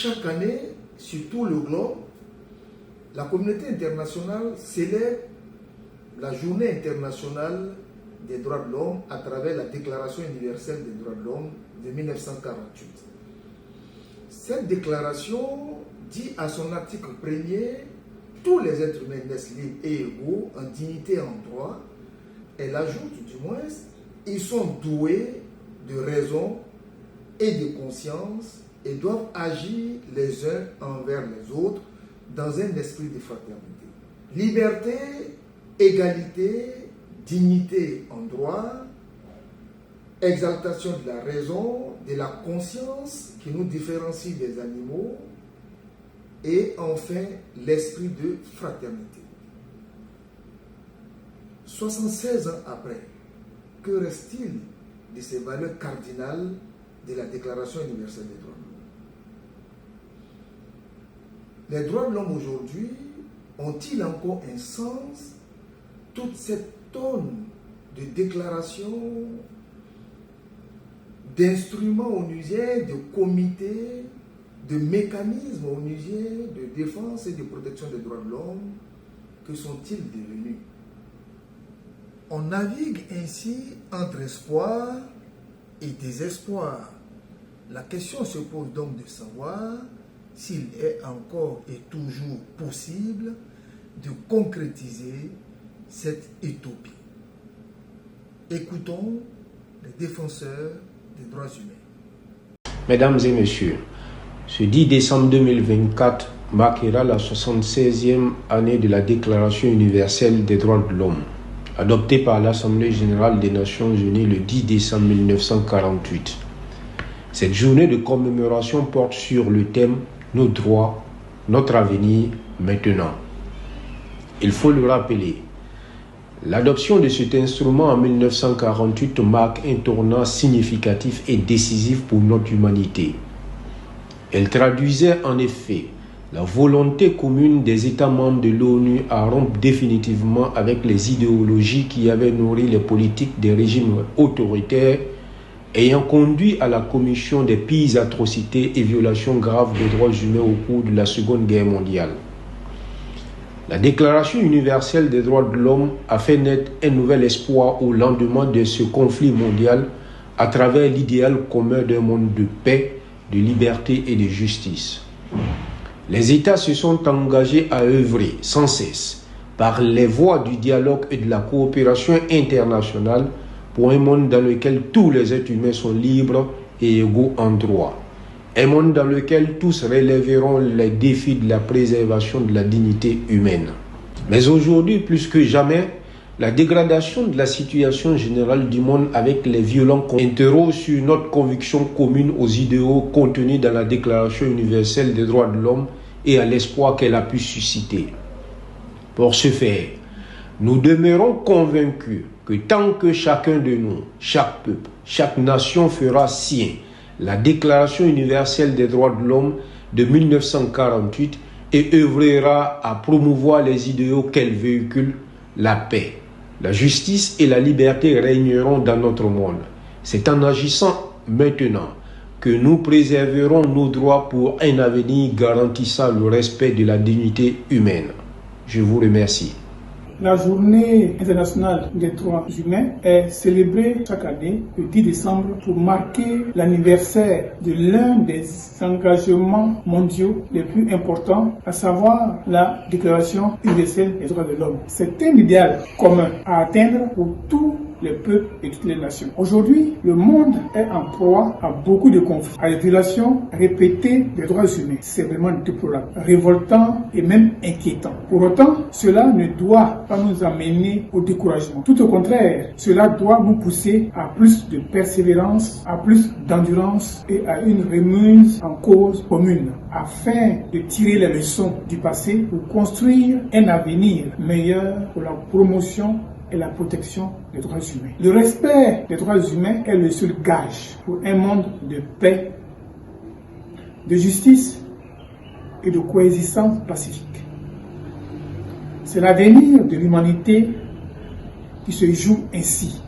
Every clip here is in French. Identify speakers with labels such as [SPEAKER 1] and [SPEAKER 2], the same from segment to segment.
[SPEAKER 1] chaque année, sur tout le globe, la communauté internationale célèbre la journée internationale des droits de l'homme à travers la Déclaration universelle des droits de l'homme de 1948. Cette déclaration dit à son article 1er « Tous les êtres humains naissent libres et égaux en dignité et en droit ». Elle ajoute du moins « Ils sont doués de raison et de conscience et doivent agir les uns envers les autres dans un esprit de fraternité. Liberté, égalité, dignité en droit, exaltation de la raison, de la conscience qui nous différencie des animaux et enfin l'esprit de fraternité. 76 ans après, que reste-t-il de ces valeurs cardinales de la Déclaration universelle des droits de l'homme? Les droits de l'homme aujourd'hui ont-ils encore un sens? Toute cette tonne de déclarations, d'instruments onusiens, de comités, de mécanismes onusiens de défense et de protection des droits de l'homme, que sont-ils devenus? On navigue ainsi entre espoir et désespoir. La question se pose donc de savoir s'il est encore et toujours possible de concrétiser cette utopie. Écoutons les défenseurs des droits humains.
[SPEAKER 2] Mesdames et messieurs, ce 10 décembre 2024 marquera la 76e année de la Déclaration universelle des droits de l'homme, adoptée par l'Assemblée générale des Nations unies le 10 décembre 1948. Cette journée de commémoration porte sur le thème « Nos droits, notre avenir, maintenant ». Il faut le rappeler, l'adoption de cet instrument en 1948 marque un tournant significatif et décisif pour notre humanité. Elle traduisait en effet la volonté commune des États membres de l'ONU à rompre définitivement avec les idéologies qui avaient nourri les politiques des régimes autoritaires ayant conduit à la commission des pires atrocités et violations graves des droits humains au cours de la Seconde Guerre mondiale. La Déclaration universelle des droits de l'homme a fait naître un nouvel espoir au lendemain de ce conflit mondial à travers l'idéal commun d'un monde de paix, de liberté et de justice. Les États se sont engagés à œuvrer sans cesse par les voies du dialogue et de la coopération internationale pour un monde dans lequel tous les êtres humains sont libres et égaux en droit. Un monde dans lequel tous relèveront les défis de la préservation de la dignité humaine. Mais aujourd'hui, plus que jamais, la dégradation de la situation générale du monde avec les violents interroge sur notre conviction commune aux idéaux contenus dans la Déclaration universelle des droits de l'homme et à l'espoir qu'elle a pu susciter. Pour ce faire, nous demeurons convaincus que tant que chacun de nous, chaque peuple, chaque nation fera sien la Déclaration universelle des droits de l'homme de 1948 et œuvrera à promouvoir les idéaux qu'elle véhicule, la paix, la justice et la liberté régneront dans notre monde. C'est en agissant maintenant que nous préserverons nos droits pour un avenir garantissant le respect de la dignité humaine. Je vous remercie.
[SPEAKER 3] La journée internationale des droits humains est célébrée chaque année le 10 décembre pour marquer l'anniversaire de l'un des engagements mondiaux les plus importants, à savoir la Déclaration universelle des droits de l'homme. C'est un idéal commun à atteindre pour tous les peuples et toutes les nations. Aujourd'hui, le monde est en proie à beaucoup de conflits, à des violations répétées des droits humains. C'est vraiment déplorable, révoltant et même inquiétant. Pour autant, cela ne doit pas nous amener au découragement. Tout au contraire, cela doit nous pousser à plus de persévérance, à plus d'endurance et à une remise en cause commune, afin de tirer les leçons du passé pour construire un avenir meilleur pour la promotion et la protection des droits humains. Le respect des droits humains est le seul gage pour un monde de paix, de justice et de coexistence pacifique. C'est l'avenir de l'humanité qui se joue ainsi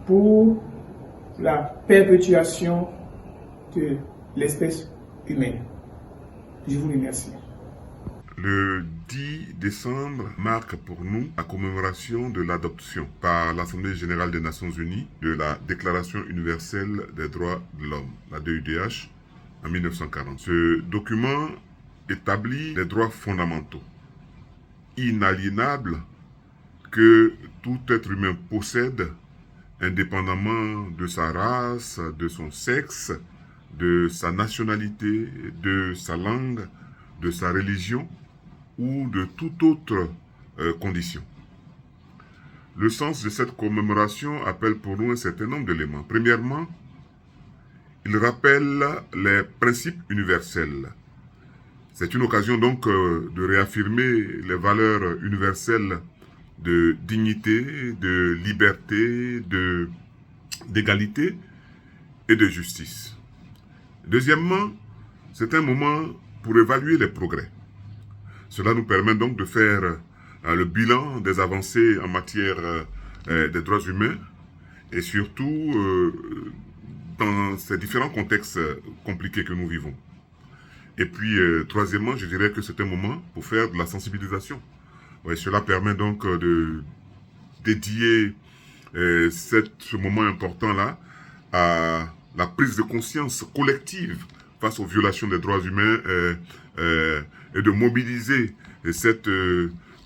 [SPEAKER 3] pour la perpétuation de l'espèce humaine. Je vous remercie.
[SPEAKER 4] Le 10 décembre marque pour nous la commémoration de l'adoption par l'Assemblée générale des Nations unies de la Déclaration universelle des droits de l'homme, la DUDH, en 1940. Ce document établit les droits fondamentaux, inaliénables, que tout être humain possède, indépendamment de sa race, de son sexe, de sa nationalité, de sa langue, de sa religion ou de toute autre condition. Le sens de cette commémoration appelle pour nous un certain nombre d'éléments. Premièrement, il rappelle les principes universels. C'est une occasion donc de réaffirmer les valeurs universelles de dignité, de liberté, d'égalité et de justice. Deuxièmement, c'est un moment pour évaluer les progrès. Cela nous permet donc de faire le bilan des avancées en matière des droits humains et surtout dans ces différents contextes compliqués que nous vivons. Et puis, troisièmement, je dirais que c'est un moment pour faire de la sensibilisation. Ouais, cela permet donc de dédier ce moment important-là à la prise de conscience collective face aux violations des droits humains et de mobiliser cette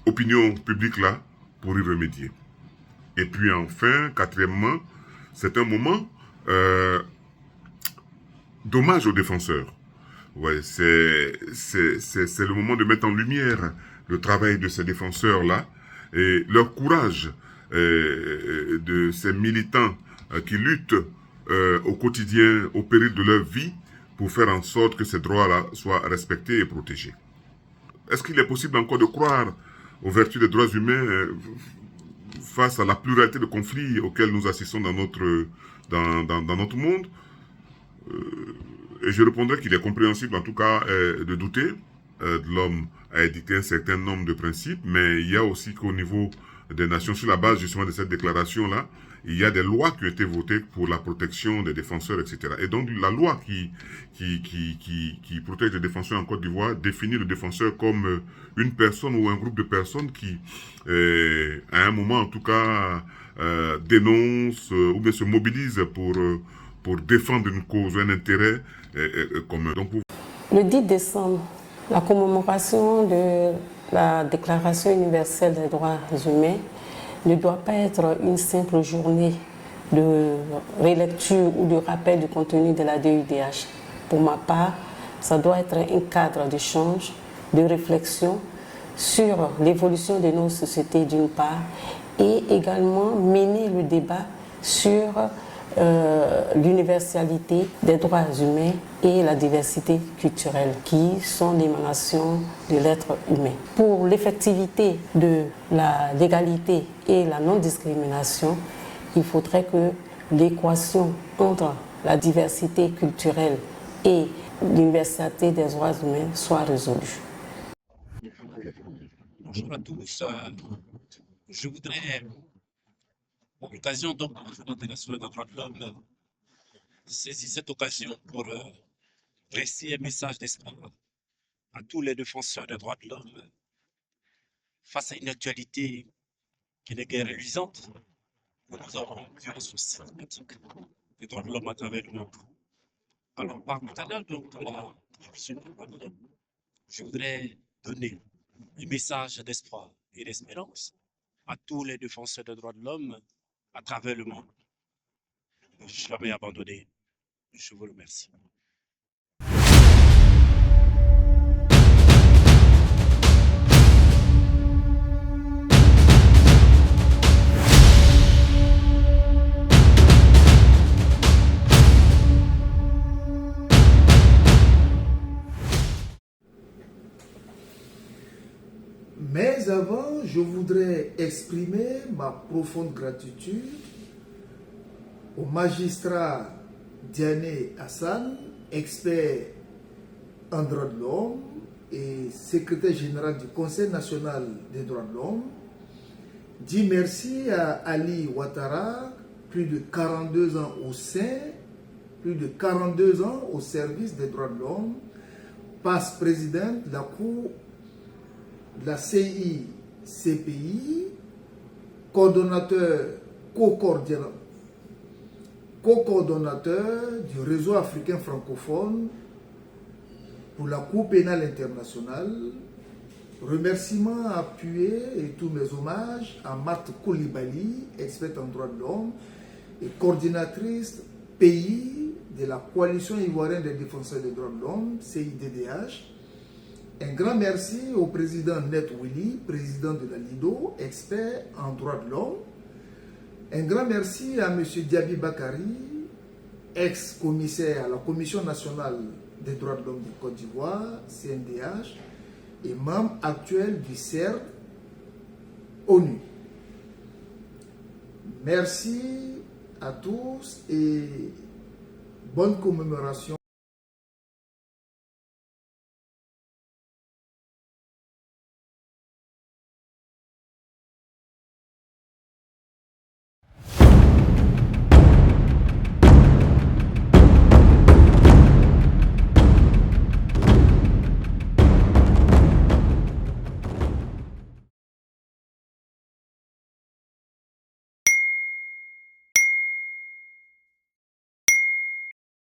[SPEAKER 4] opinion publique-là pour y remédier. Et puis enfin, quatrièmement, c'est un moment d'hommage aux défenseurs. Ouais, c'est le moment de mettre en lumière le travail de ces défenseurs-là et leur courage de ces militants qui luttent au quotidien, au péril de leur vie, pour faire en sorte que ces droits-là soient respectés et protégés. Est-ce qu'il est possible encore de croire aux vertus des droits humains face à la pluralité de conflits auxquels nous assistons dans notre monde? Et je répondrai qu'il est compréhensible, en tout cas, de douter. L'homme a édicté un certain nombre de principes, mais il y a aussi qu'au niveau des nations, sur la base justement de cette déclaration-là, il y a des lois qui ont été votées pour la protection des défenseurs, etc. Et donc la loi qui protège les défenseurs en Côte d'Ivoire définit le défenseur comme une personne ou un groupe de personnes qui, à un moment en tout cas, dénonce ou bien se mobilise pour défendre une cause ou un intérêt commun. Donc,
[SPEAKER 5] Le 10 décembre, la commémoration de la Déclaration universelle des droits humains ne doit pas être une simple journée de relecture ou de rappel du contenu de la DUDH. Pour ma part, ça doit être un cadre d'échange, de réflexion sur l'évolution de nos sociétés d'une part et également mener le débat sur l'universalité des droits humains et la diversité culturelle qui sont l'émanation de l'être humain. Pour l'effectivité de la légalité et la non-discrimination, il faudrait que l'équation entre la diversité culturelle et l'universalité des droits humains soit résolue.
[SPEAKER 6] Bonjour à tous. Je voudrais, pour l'occasion donc de la Journée internationale des droits de l'homme, saisir cette occasion pour dresser un message d'espoir à tous les défenseurs des droits de l'homme face à une actualité qui n'est guère reluisante. Nous avons une violence systématique des droits de l'homme à travers le monde. Alors, par tout à l'heure, donc, dans la division des droits de l'homme, je voudrais donner un message d'espoir et d'espérance à tous les défenseurs des droits de l'homme à travers le monde. Je ne suis jamais abandonné. Je vous remercie.
[SPEAKER 1] Mais avant, je voudrais exprimer ma profonde gratitude au magistrat Diané Hassan, expert en droits de l'homme et secrétaire général du Conseil national des droits de l'homme. Dis merci à Ali Ouattara, plus de 42 ans au sein, plus de 42 ans au service des droits de l'homme, vice-présidente de la Cour de la CI-CPI, co-coordonnateur du réseau africain francophone pour la Cour pénale internationale. Remerciements appuyés et tous mes hommages à Marthe Koulibaly, experte en droits de l'homme et coordinatrice pays de la Coalition ivoirienne des défenseurs des droits de l'homme, CIDDH. Un grand merci au président Net Willy, président de la LIDO, expert en droits de l'homme. Un grand merci à M. Diaby Bakari, ex-commissaire à la Commission nationale des droits de l'homme de Côte d'Ivoire, CNDH, et membre actuel du CERD, ONU. Merci à tous et bonne commémoration